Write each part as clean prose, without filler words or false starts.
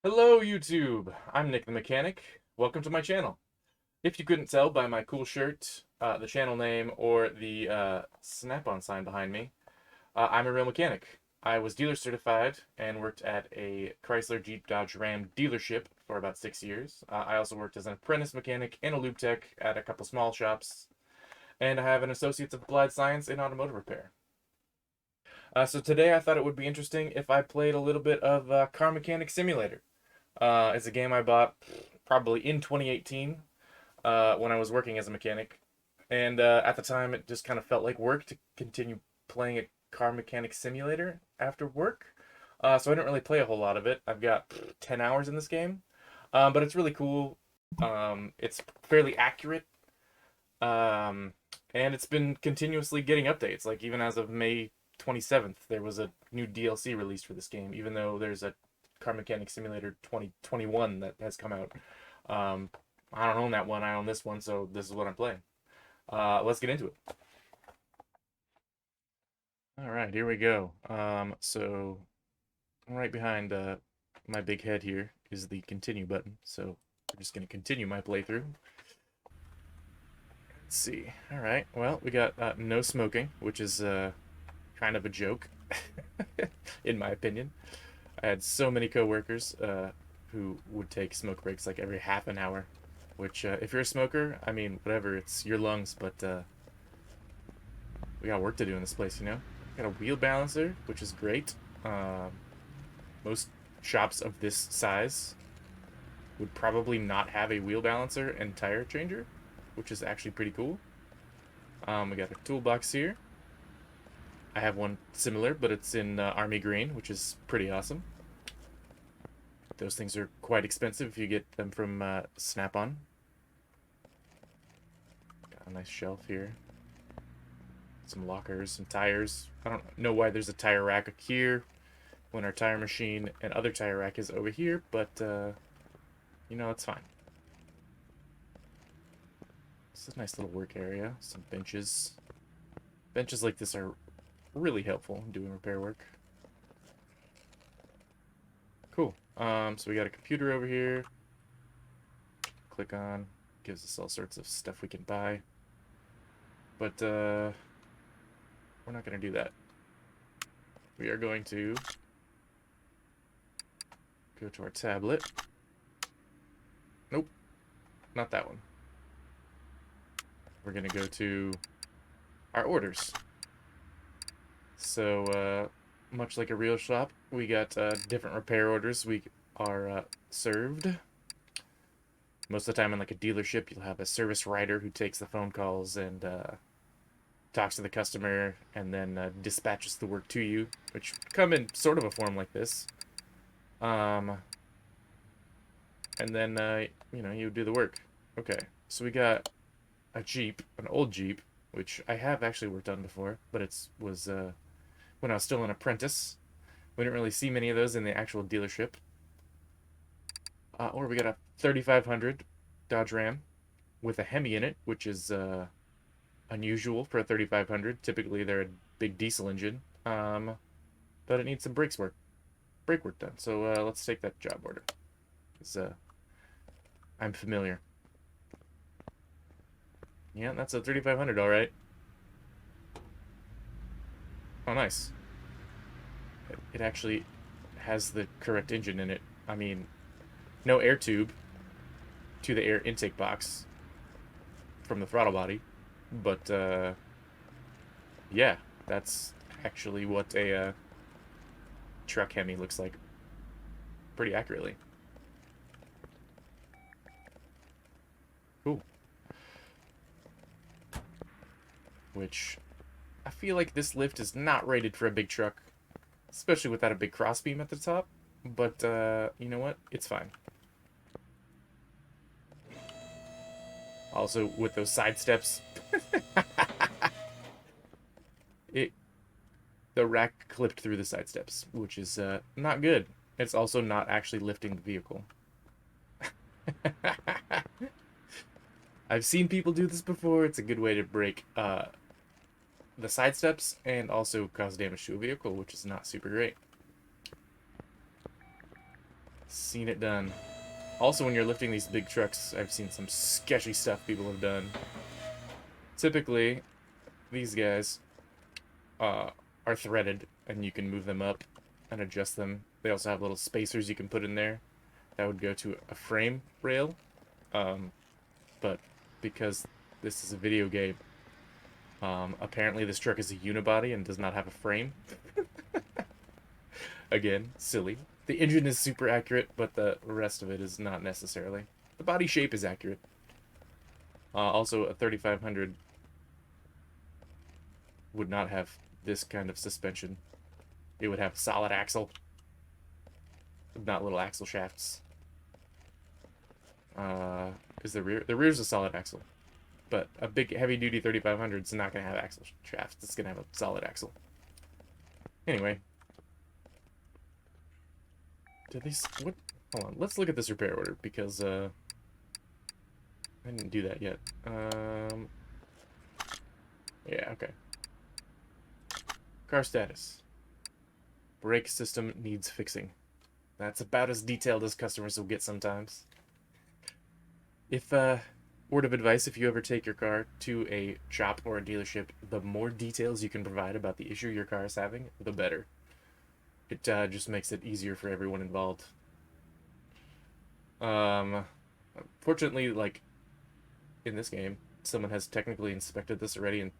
Hello YouTube, I'm Nick the Mechanic. Welcome to my channel. If you couldn't tell by my cool shirt, the channel name, or the Snap-on sign behind me, I'm a real mechanic. I was dealer certified and worked at a Chrysler Jeep Dodge Ram dealership for about 6 years. I also worked as an apprentice mechanic and a lube tech at a couple small shops, and I have an Associates of Applied Science in automotive repair. So today I thought it would be interesting if I played a little bit of Car Mechanic Simulator. It's a game I bought probably in 2018 when I was working as a mechanic. And at the time, it just kind of felt like work to continue playing a car mechanic simulator after work. So I didn't really play a whole lot of it. I've got 10 hours in this game, but it's really cool. It's fairly accurate, um, and it's been continuously getting updates. Like even as of May 27th, there was a new DLC released for this game, even though there's a Car Mechanic Simulator 2021 that has come out. Um, I don't own that one. I own this one, so this is what I'm playing. Let's get into it. All right, here we go. So right behind my big head here is the continue button. So I'm just gonna continue my playthrough. Let's see. All right. Well, we got no smoking, which is kind of a joke, in my opinion. I had so many coworkers who would take smoke breaks like every half an hour, which, if you're a smoker, I mean, whatever, it's your lungs, but we got work to do in this place, you know? Got a wheel balancer, which is great. Um, most shops of this size would probably not have a wheel balancer and tire changer, which is actually pretty cool. We got a toolbox here. I have one similar, but it's in Army Green, which is pretty awesome. Those things are quite expensive if you get them from Snap-on. Got a nice shelf here. Some lockers, some tires. I don't know why there's a tire rack here when our tire machine and other tire rack is over here, but you know, it's fine. This is a nice little work area. Some benches. Benches like this are really helpful in doing repair work. Cool. So we got a computer over here. Click on. Gives us all sorts of stuff we can buy. But we're not going to do that. We are going to go to our tablet. Nope, not that one. We're going to go to our orders. So, much like a real shop, we got different repair orders we are served. Most of the time in like a dealership, you'll have a service writer who takes the phone calls and talks to the customer and then dispatches the work to you, which come in sort of a form like this. And then, you know, you do the work. Okay, so we got a Jeep, an old Jeep, which I have actually worked on before, but it was when I was still an apprentice. We didn't really see many of those in the actual dealership. Or we got a 3500 Dodge Ram with a Hemi in it, which is unusual for a 3500. Typically, they're a big diesel engine, but it needs some brake work done. So let's take that job order. Cause I'm familiar. Yeah, that's a 3500, all right. Oh, nice. It actually has the correct engine in it. I mean, no air tube to the air intake box from the throttle body, but yeah, that's actually what a truck Hemi looks like, pretty accurately. Cool. Which I feel like this lift is not rated for a big truck, especially without a big crossbeam at the top. But you know what? It's fine. Also, with those side steps, it the rack clipped through the side steps, which is not good. It's also not actually lifting the vehicle. I've seen people do this before. It's a good way to break the side steps and also cause damage to a vehicle, which is not super great. Seen it done. Also, when you're lifting these big trucks, I've seen some sketchy stuff people have done. Typically, these guys are threaded, and you can move them up and adjust them. They also have little spacers you can put in there that would go to a frame rail. But because this is a video game, apparently this truck is a unibody and does not have a frame. Again, silly. The engine is super accurate, but the rest of it is not necessarily. The body shape is accurate. Also, a 3500 would not have this kind of suspension. It would have a solid axle, not little axle shafts. Is the rear's a solid axle, but a big heavy-duty 3500 is not going to have axle shafts. It's going to have a solid axle. Anyway. Did they... What? Hold on. Let's look at this repair order, because, I didn't do that yet. Yeah, okay. Car status. Brake system needs fixing. That's about as detailed as customers will get sometimes. If, word of advice, if you ever take your car to a shop or a dealership, the more details you can provide about the issue your car is having, the better. It just makes it easier for everyone involved. Fortunately, like, in this game, someone has technically inspected this already and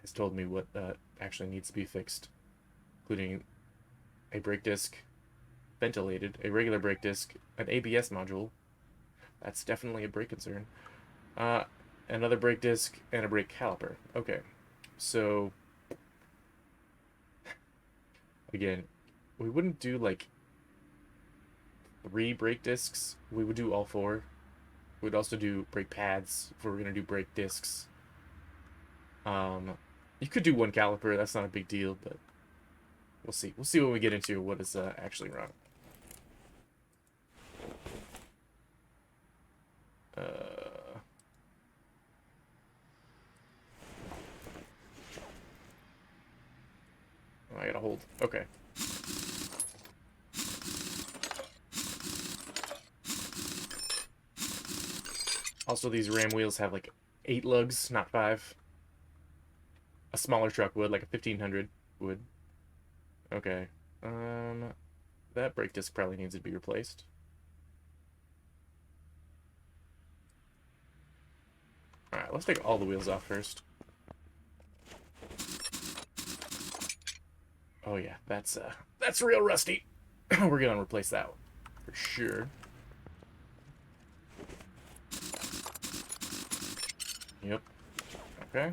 has told me what actually needs to be fixed, including a brake disc, ventilated, a regular brake disc, an ABS module. That's definitely a brake concern. Another brake disc, and a brake caliper. Okay, so again, we wouldn't do like 3 brake discs. We would do all 4. We'd also do brake pads if we were gonna do brake discs. You could do 1 caliper. That's not a big deal, but we'll see. We'll see when we get into what is actually wrong. I gotta hold. Okay. Also, these Ram wheels have like 8 lugs, not 5. A smaller truck would, like a 1500 would. Okay. That brake disc probably needs to be replaced. Alright, let's take all the wheels off first. Oh yeah, that's real rusty. We're gonna replace that one for sure. Yep. Okay.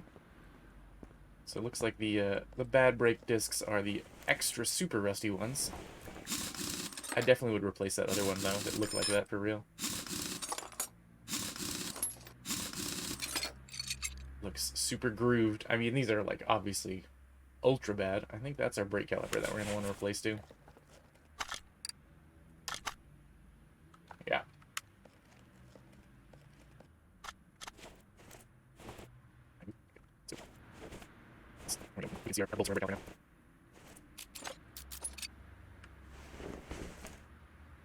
So it looks like the bad brake discs are the extra super rusty ones. I definitely would replace that other one though if it looked like that for real. Looks super grooved. I mean, these are like obviously ultra bad. I think that's our brake caliper that we're gonna want to replace too. Yeah. We can see our bolts are right now.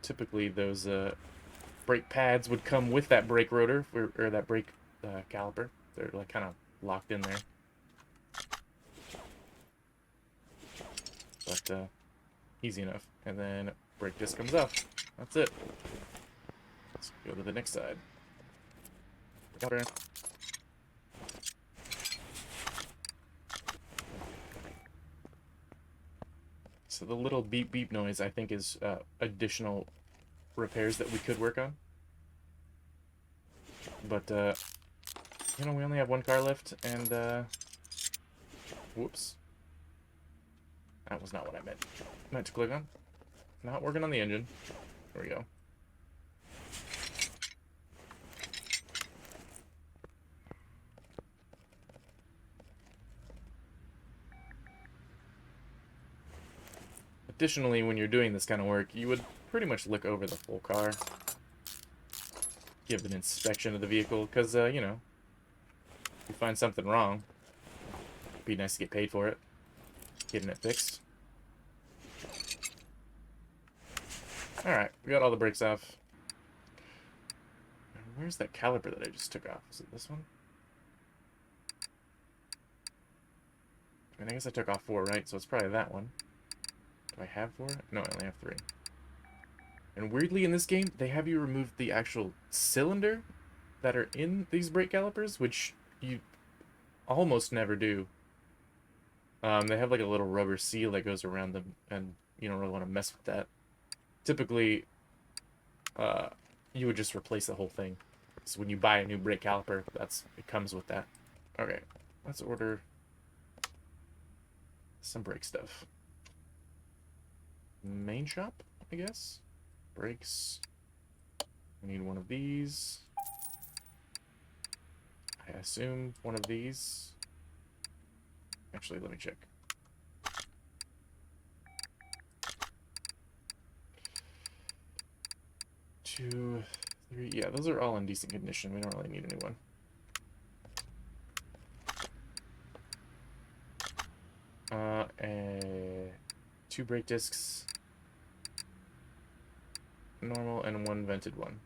Typically, those brake pads would come with that brake rotor or that brake caliper. They're like kind of locked in there. But easy enough. And then brake disc comes off. That's it. Let's go to the next side. Caliper. So the little beep beep noise, I think, is additional repairs that we could work on. But, you know, we only have 1 car left, and, whoops. That was not what I meant to click on. Not working on the engine. There we go. Additionally, when you're doing this kind of work, you would pretty much look over the full car. Give an inspection of the vehicle, because, you know, if you find something wrong, it'd be nice to get paid for it. Getting it fixed. Alright, we got all the brakes off. Where's that caliper that I just took off? Is it this one? I mean, I guess I took off 4, right? So it's probably that one. Do I have 4? No, I only have 3. And weirdly, in this game, they have you remove the actual cylinder that are in these brake calipers, which you almost never do. They have like a little rubber seal that goes around them, and you don't really want to mess with that. Typically, you would just replace the whole thing. So when you buy a new brake caliper, it comes with that. Okay, let's order some brake stuff. Main shop, I guess. Brakes. We need one of these. I assume one of these. Actually, let me check. Two, 3. Yeah, those are all in decent condition. We don't really need a new one. And 2 brake discs. Normal and 1 vented one.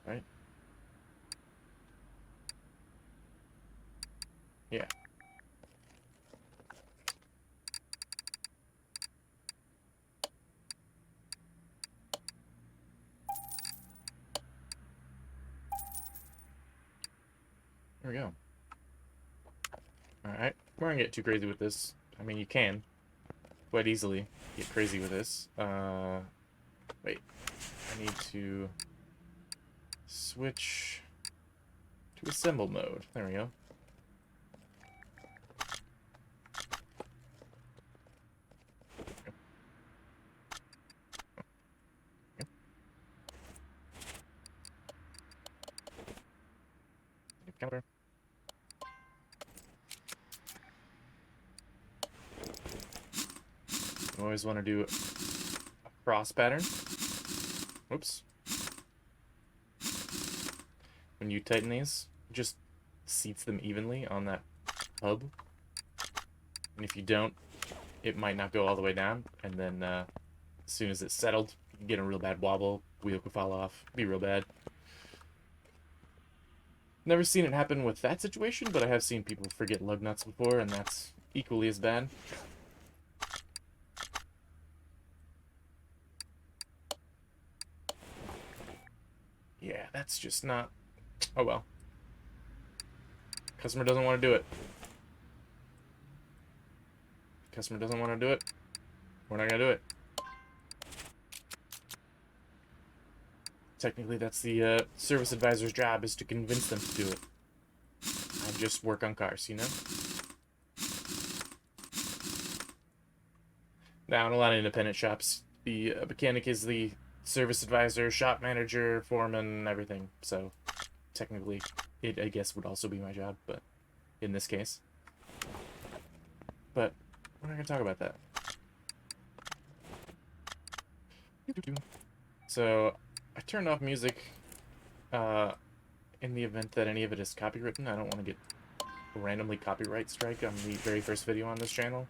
Right? Yeah. There we go. Alright. We're gonna get too crazy with this. I mean, you can quite easily get crazy with this. Wait. I need to switch to assemble mode. There we go. Counter. You always want to do a cross pattern. Whoops. When you tighten these, it just seats them evenly on that hub. And if you don't, it might not go all the way down. And then as soon as it's settled, you get a real bad wobble. Wheel could fall off. Be real bad. Never seen it happen with that situation, but I have seen people forget lug nuts before, and that's equally as bad. Yeah, that's just not... Oh well. Customer doesn't want to do it. Customer doesn't want to do it. We're not going to do it. Technically, that's the service advisor's job, is to convince them to do it. I just work on cars, you know? Now, in a lot of independent shops, the mechanic is the service advisor, shop manager, foreman, everything. So, technically, it, I guess, would also be my job, but in this case. But, we're not going to talk about that. So, I turned off music in the event that any of it is copywritten. I don't want to get randomly copyright strike on the very first video on this channel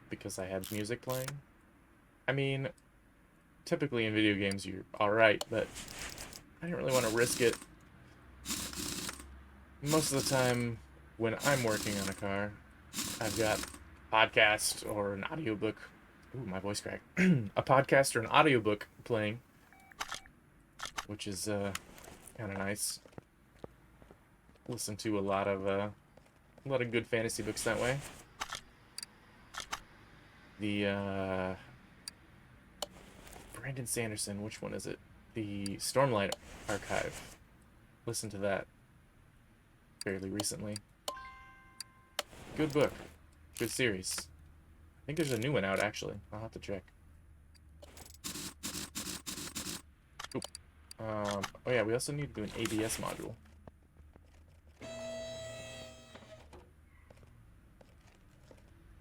because I had music playing. I mean, typically in video games you're alright, but I didn't really want to risk it. Most of the time when I'm working on a car, I've got a podcast or an audiobook. Ooh, my voice cracked. A podcast or an audiobook playing, which is kind of nice. Listen to a lot of good fantasy books that way. The Brandon Sanderson, which one is it? The Stormlight Archive. Listen to that fairly recently. Good book. Good series. I think there's a new one out, actually. I'll have to check. Oop. Oh yeah, we also need to do an ABS module.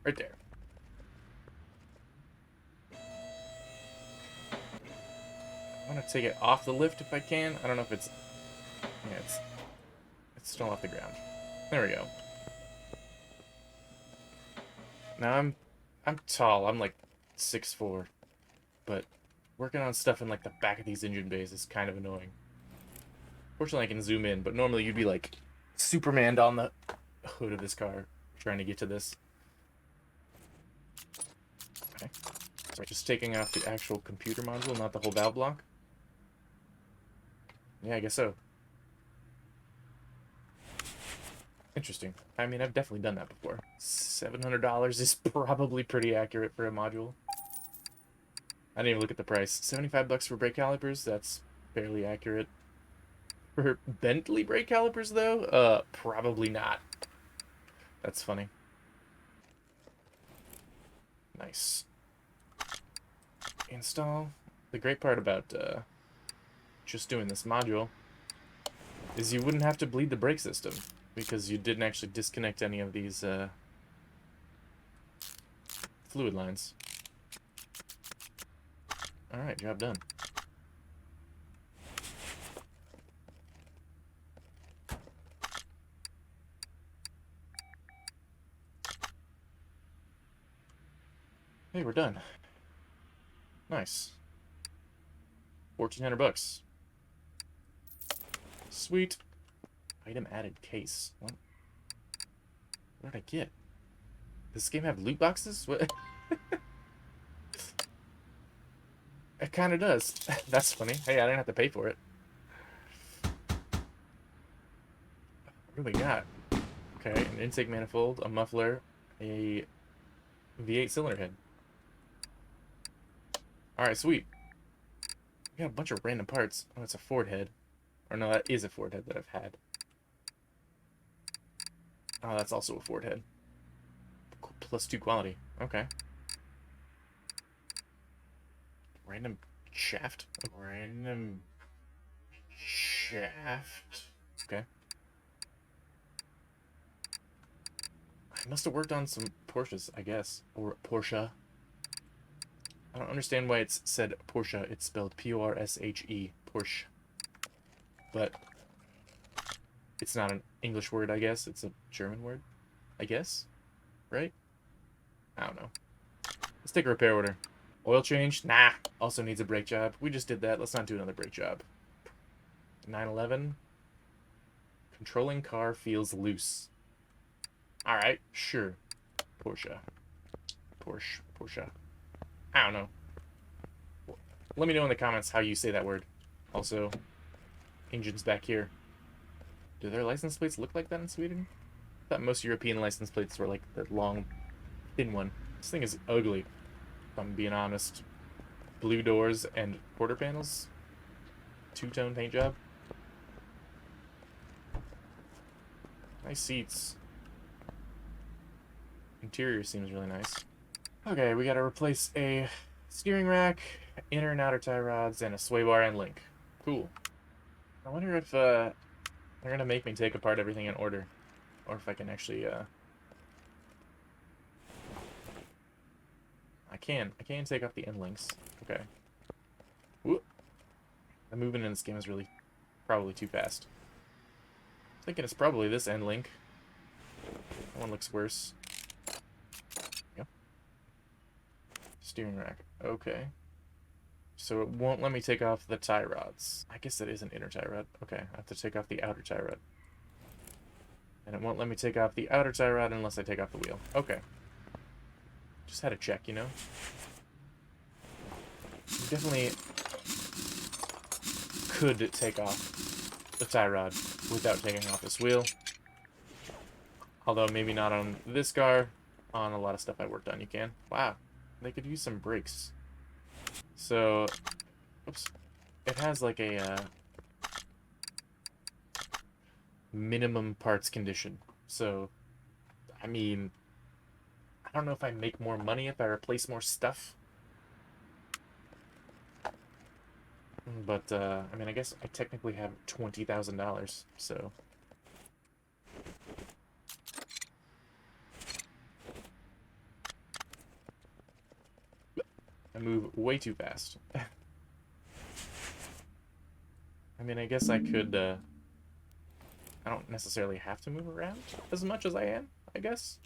Right there. I want to take it off the lift if I can. I don't know if it's... Yeah, it's still off the ground. There we go. Now I'm tall. I'm like 6'4", but working on stuff in like the back of these engine bays is kind of annoying. Fortunately, I can zoom in, but normally you'd be like Superman on the hood of this car trying to get to this. Okay. So just taking off the actual computer module, not the whole valve block. Yeah, I guess so. Interesting. I mean, I've definitely done that before. $700 is probably pretty accurate for a module. I didn't even look at the price. $75 for brake calipers, that's fairly accurate. For Bentley brake calipers, though, probably not. That's funny. Nice. Install. The great part about just doing this module is you wouldn't have to bleed the brake system because you didn't actually disconnect any of these fluid lines. Alright, job done. Hey, we're done. Nice. $1,400. Sweet. Item added case. What did I get? Does this game have loot boxes? What? It kind of does. That's funny. Hey, I didn't have to pay for it. What do we got? Okay, an intake manifold, a muffler, a V8 cylinder head. Alright, sweet. We got a bunch of random parts. Oh, it's a Ford head. Or no, that is a Ford head that I've had. Oh, that's also a Ford head. +2 quality. Okay. Random shaft? Random shaft. Okay. I must have worked on some Porsches, I guess. Or Porsche. I don't understand why it's said Porsche. It's spelled P-O-R-S-H-E. Porsche. But it's not an English word, I guess. It's a German word, I guess. Right? I don't know. Let's take a repair order. Oil change? Nah. Also needs a brake job. We just did that. Let's not do another brake job. 911. Controlling car feels loose. Alright, sure. Porsche. Porsche. I don't know. Let me know in the comments how you say that word. Also, engines back here. Do their license plates look like that in Sweden? I thought most European license plates were like the long, thin one. This thing is ugly, if I'm being honest. Blue doors and quarter panels. Two-tone paint job. Nice seats. Interior seems really nice. Okay, we gotta replace a steering rack, inner and outer tie rods, and a sway bar and link. Cool. I wonder if they're gonna make me take apart everything in order, or if I can actually I can take off the end links. Okay. Whoop. The movement in this game is really probably too fast. I'm thinking it's probably this end link. That one looks worse. Yep. Steering rack. Okay. So it won't let me take off the tie rods. I guess that is an inner tie rod. Okay, I have to take off the outer tie rod. And it won't let me take off the outer tie rod unless I take off the wheel. Okay. Just had to check, you know? You definitely could take off the tie rod without taking off this wheel. Although maybe not on this car. On a lot of stuff I worked on, you can. Wow. They could use some brakes. So, oops. It has like a minimum parts condition. So, I mean, I don't know if I make more money if I replace more stuff. But, I mean, I guess I technically have $20,000, so... I move way too fast. I mean, I guess I could, I don't necessarily have to move around as much as I am, I guess.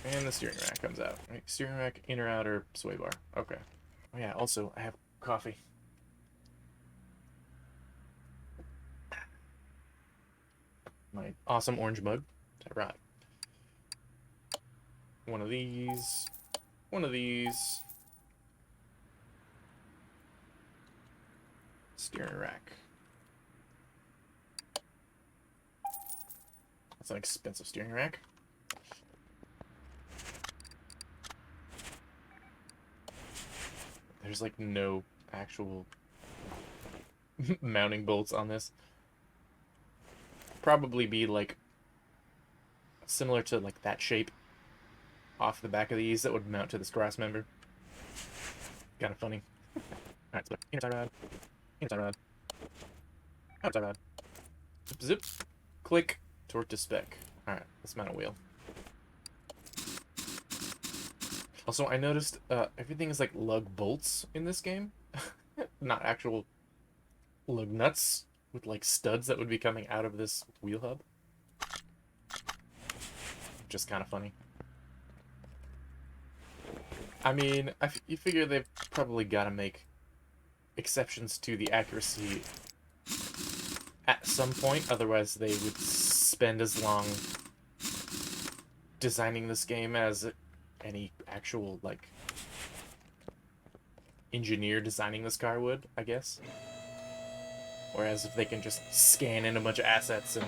And the steering rack comes out. Right, steering rack, inner outer sway bar. Okay. Oh yeah, also, I have coffee. My awesome orange mug. Right. One of these. One of these. Steering rack. That's an expensive steering rack. There's like no actual mounting bolts on this. Probably be like similar to like that shape off the back of these that would mount to this grass member. Kind of funny. Alright, so inner tie rod, inner tie rod, outer tie rod. Zip, zip, click, torque to spec. Alright, let's mount a wheel. Also, I noticed everything is like lug bolts in this game. Not actual lug nuts with like studs that would be coming out of this wheel hub. Just kind of funny. I mean, you figure they've probably got to make exceptions to the accuracy at some point, otherwise they would spend as long designing this game as any actual, like, engineer designing this car would, I guess. Whereas if they can just scan in a bunch of assets and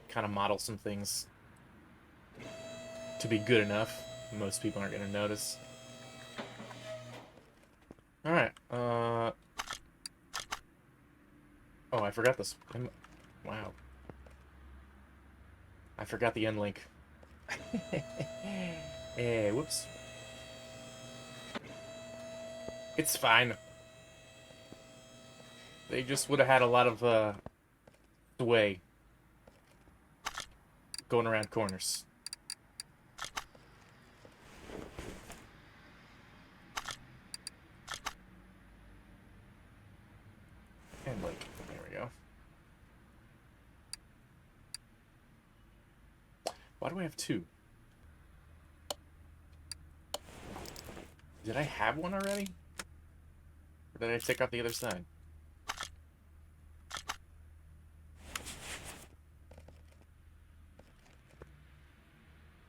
kind of model some things to be good enough, most people aren't going to notice. Alright, oh, I forgot this. Wow. I forgot the end link. Hey, whoops. It's fine. They just would have had a lot of, sway going around corners. And like, there we go. Why do I have two? Did I have one already? Or did I take out the other side?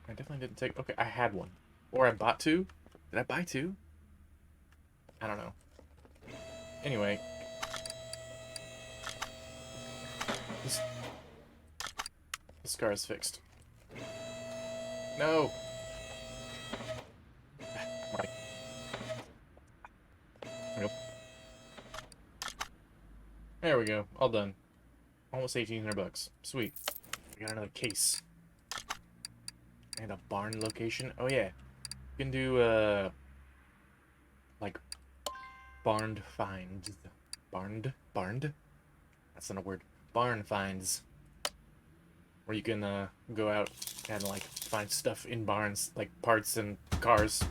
I definitely didn't take... Okay, I had one. Or I bought two? Did I buy two? I don't know. Anyway. This car is fixed. No! There we go. All done. Almost 1,800 bucks. Sweet. We got another case. And a barn location. Oh yeah. You can do like barn finds. Barned? That's not a word. Barn finds. Where you can go out and like find stuff in barns, like parts and cars.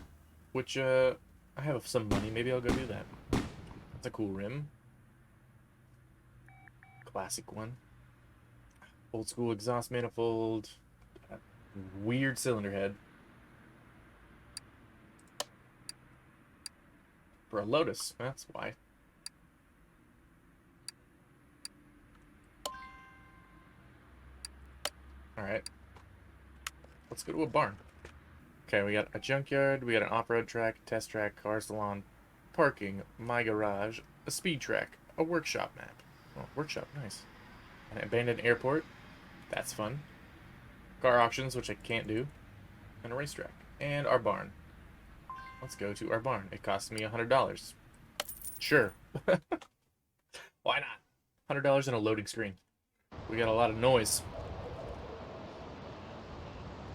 Which I have some money, maybe I'll go do that. That's a cool rim. Classic one. Old school exhaust manifold. Weird cylinder head. For a Lotus, that's why. Alright. Let's go to a barn. Okay, we got a junkyard, we got an off-road track, test track, car salon, parking, my garage, a speed track, a workshop map. Oh, workshop, nice. An abandoned airport. That's fun. Car auctions, which I can't do. And a racetrack. And our barn. Let's go to our barn. It cost me $100. Sure. Why not? $100 and a loading screen. We got a lot of noise.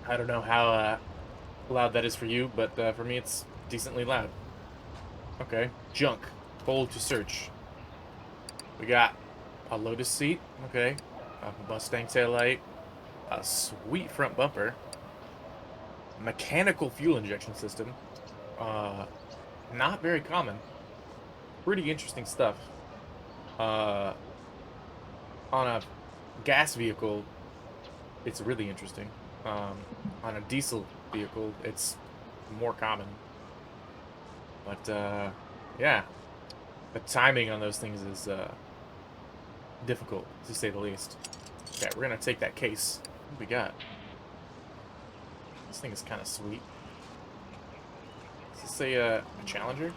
I don't know how loud that is for you, but for me it's decently loud. Okay. Junk. Hold to search. We got a Lotus seat. Okay. A Mustang taillight. A sweet front bumper. Mechanical fuel injection system. Not very common. Pretty interesting stuff. On a gas vehicle, it's really interesting. On a diesel vehicle, it's more common. But, yeah. The timing on those things is, difficult, to say the least. Okay, we're gonna take that case. What do we got? This thing is kind of sweet. Is this a Challenger?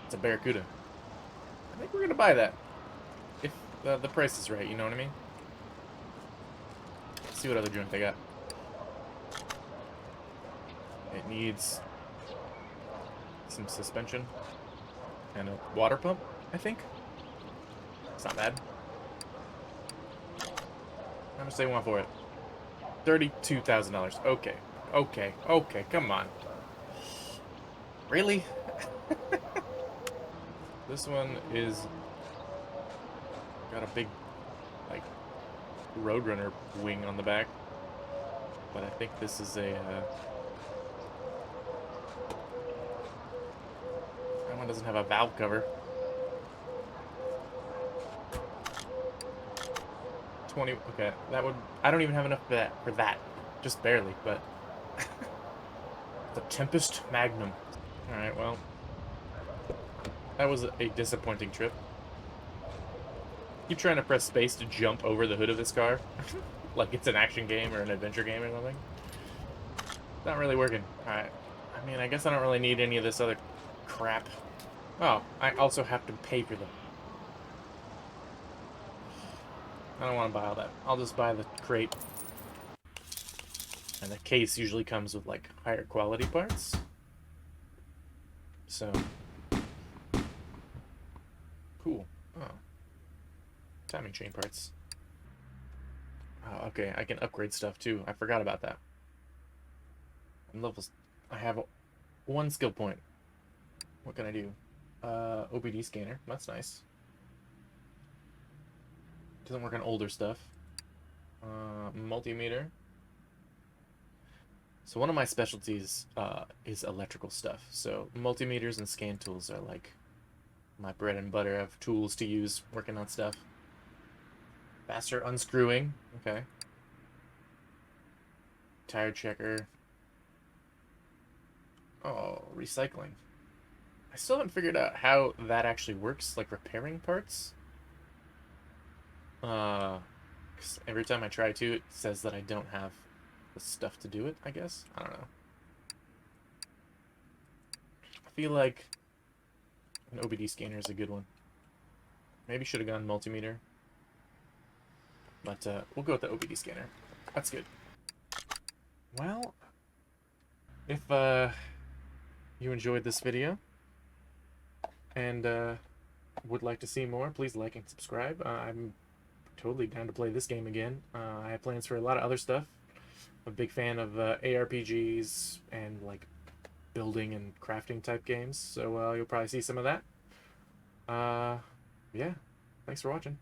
It's a Barracuda. I think we're gonna buy that. If the price is right, you know what I mean? Let's see what other junk they got. It needs some suspension and a water pump, I think. It's not bad. How much do they want for it? $32,000. Okay. Okay. Okay. Come on. Really? This one is got a big, like, Roadrunner wing on the back. But I think this is a, that one doesn't have a valve cover. 20, okay, that would, I don't even have enough for that. Just barely, but. The Tempest Magnum. Alright, well. That was a disappointing trip. Keep trying to press space to jump over the hood of this car. Like it's an action game or an adventure game or something. Not really working. Alright. I mean, I guess I don't really need any of this other crap. Oh, I also have to pay for them. I don't want to buy all that. I'll just buy the crate. And the case usually comes with, like, higher quality parts. So. Cool. Oh. Timing chain parts. Oh, okay, I can upgrade stuff too. I forgot about that. I'm levels. I have one skill point. What can I do? OBD scanner. That's nice. Doesn't work on older stuff. Multimeter. So one of my specialties is electrical stuff. So multimeters and scan tools are like my bread and butter of tools to use working on stuff. Faster unscrewing. Okay. Tire checker. Oh, recycling. I still haven't figured out how that actually works, like repairing parts. 'Cause every time I try to, it says that I don't have the stuff to do it, I guess. I don't know. I feel like an OBD scanner is a good one. Maybe should have gone multimeter. But we'll go with the OBD scanner. That's good. Well, if you enjoyed this video and would like to see more, please like and subscribe. I'm totally down to play this game again. I have plans for a lot of other stuff. I'm a big fan of ARPGs and like building and crafting type games, so you'll probably see some of that. Yeah, thanks for watching.